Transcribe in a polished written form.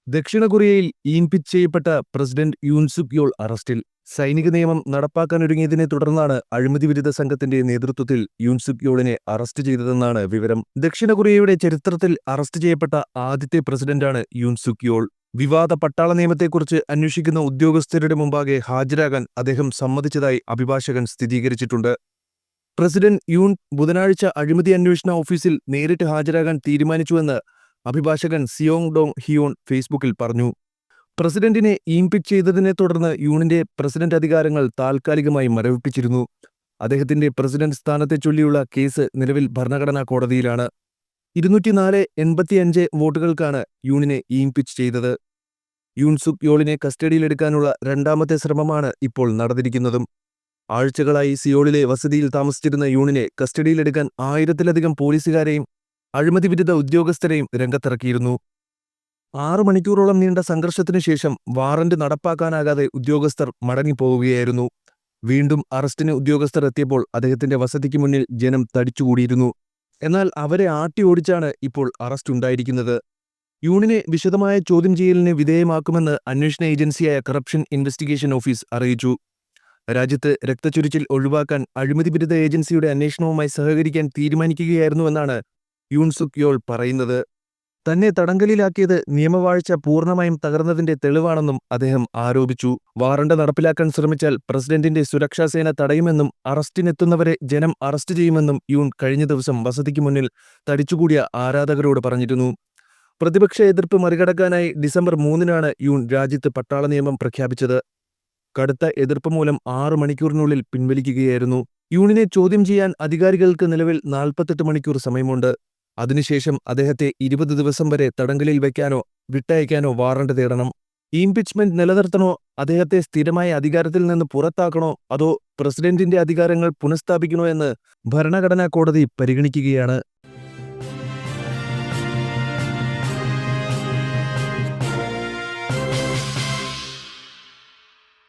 ദക്ഷിണ കൊറിയയിൽ ഇംപീച്ച് ചെയ്യപ്പെട്ട പ്രസിഡന്റ് യൂൻ സുക് യോൾ അറസ്റ്റിൽ. സൈനിക നിയമം നടപ്പാക്കാനൊരുങ്ങിയതിനെ തുടർന്നാണ് അഴിമതി വിരുദ്ധ സംഘത്തിന്റെ നേതൃത്വത്തിൽ യൂൻ സുക് യോളിനെ അറസ്റ്റ് ചെയ്തതെന്നാണ് വിവരം. ദക്ഷിണ കൊറിയയുടെ ചരിത്രത്തിൽ അറസ്റ്റ് ചെയ്യപ്പെട്ട ആദ്യത്തെ പ്രസിഡന്റാണ് യൂൻ സുക് യോൾ. വിവാദ പട്ടാള നിയമത്തെക്കുറിച്ച് അന്വേഷിക്കുന്ന ഉദ്യോഗസ്ഥരുടെ മുമ്പാകെ ഹാജരാകാൻ അദ്ദേഹം സമ്മതിച്ചതായി അഭിഭാഷകൻ സ്ഥിരീകരിച്ചിട്ടുണ്ട്. പ്രസിഡന്റ് യൂൻ ബുധനാഴ്ച അഴിമതി അന്വേഷണ ഓഫീസിൽ നേരിട്ട് ഹാജരാകാൻ തീരുമാനിച്ചുവെന്ന് അഭിഭാഷകൻ സിയോങ് ഡോങ് ഹിയോൺ ഫേസ്ബുക്കിൽ പറഞ്ഞു. പ്രസിഡന്റിനെ ഇംപീച്ച് ചെയ്തതിനെ തുടർന്ന് യൂണിന്റെ പ്രസിഡന്റ് അധികാരങ്ങൾ താൽക്കാലികമായി മരവിപ്പിച്ചിരുന്നു. അദ്ദേഹത്തിന്റെ പ്രസിഡന്റ് സ്ഥാനത്തെ ചൊല്ലിയുള്ള കേസ് നിലവിൽ ഭരണഘടനാ കോടതിയിലാണ്. 204-85 വോട്ടുകൾക്കാണ് യൂണിനെ ഇംപീച്ച് ചെയ്തത്. യൂൻ സുക് യോളിനെ കസ്റ്റഡിയിലെടുക്കാനുള്ള രണ്ടാമത്തെ ശ്രമമാണ് ഇപ്പോൾ നടന്നിരിക്കുന്നതും. ആഴ്ചകളായി സിയോളിലെ വസതിയിൽ താമസിച്ചിരുന്ന യൂണിനെ കസ്റ്റഡിയിലെടുക്കാൻ 1000-ലധികം പോലീസുകാരെയും അഴിമതി വിരുദ്ധ ഉദ്യോഗസ്ഥരെയും രംഗത്തിറക്കിയിരുന്നു. 6 മണിക്കൂറോളം നീണ്ട സംഘർഷത്തിനു ശേഷം വാറന്റ് നടപ്പാക്കാനാകാതെ ഉദ്യോഗസ്ഥർ മടങ്ങിപ്പോവുകയായിരുന്നു. വീണ്ടും അറസ്റ്റിന് ഉദ്യോഗസ്ഥർ എത്തിയപ്പോൾ അദ്ദേഹത്തിന്റെ വസതിക്ക് മുന്നിൽ ജനം തടിച്ചുകൂടിയിരുന്നു. എന്നാൽ അവരെ ആട്ടി ഓടിച്ചാണ് ഇപ്പോൾ അറസ്റ്റ് ഉണ്ടായിരിക്കുന്നത്. യൂണിനെ വിശദമായ ചോദ്യം ചെയ്യലിന് വിധേയമാക്കുമെന്ന് അന്വേഷണ ഏജൻസിയായ കറപ്ഷൻ ഇൻവെസ്റ്റിഗേഷൻ ഓഫീസ് അറിയിച്ചു. രാജ്യത്ത് രക്തച്ചൊരിച്ചിൽ ഒഴിവാക്കാൻ അഴിമതി വിരുദ്ധ ഏജൻസിയുടെ അന്വേഷണവുമായി സഹകരിക്കാൻ തീരുമാനിക്കുകയായിരുന്നുവെന്നാണ് യൂൻ സുക് യോൾ പറയുന്നത്. തന്നെ തടങ്കലിലാക്കിയത് നിയമവാഴ്ച പൂർണ്ണമായും തകർന്നതിന്റെ തെളിവാണെന്നും അദ്ദേഹം ആരോപിച്ചു. വാറണ്ട് നടപ്പിലാക്കാൻ ശ്രമിച്ചാൽ പ്രസിഡന്റിന്റെ സുരക്ഷാസേന തടയുമെന്നും അറസ്റ്റിനെത്തുന്നവരെ ജനം അറസ്റ്റ് ചെയ്യുമെന്നും യൂൻ കഴിഞ്ഞ ദിവസം വസതിക്ക് മുന്നിൽ തടിച്ചുകൂടിയ ആരാധകരോട് പറഞ്ഞിരുന്നു. പ്രതിപക്ഷ എതിർപ്പ് മറികടക്കാനായി ഡിസംബർ 3-നാണ് യൂൻ രാജ്യത്ത് പട്ടാള നിയമം പ്രഖ്യാപിച്ചത്. കടുത്ത എതിർപ്പ് മൂലം 6 മണിക്കൂറിനുള്ളിൽ പിൻവലിക്കുകയായിരുന്നു. യൂണിനെ ചോദ്യം ചെയ്യാൻ അധികാരികൾക്ക് നിലവിൽ 48 മണിക്കൂർ സമയമുണ്ട്. അതിനുശേഷം അദ്ദേഹത്തെ 20 ദിവസം വരെ തടങ്കലിൽ വയ്ക്കാനോ വിട്ടയക്കാനോ വാറണ്ട് തേടണം. ഇംപീച്ച്മെന്റ് നിലനിർത്തണോ, അദ്ദേഹത്തെ സ്ഥിരമായ അധികാരത്തിൽ നിന്ന് പുറത്താക്കണോ, അതോ പ്രസിഡന്റിന്റെ അധികാരങ്ങൾ പുനഃസ്ഥാപിക്കണോ എന്ന് ഭരണഘടനാ കോടതി പരിഗണിക്കുകയാണ്.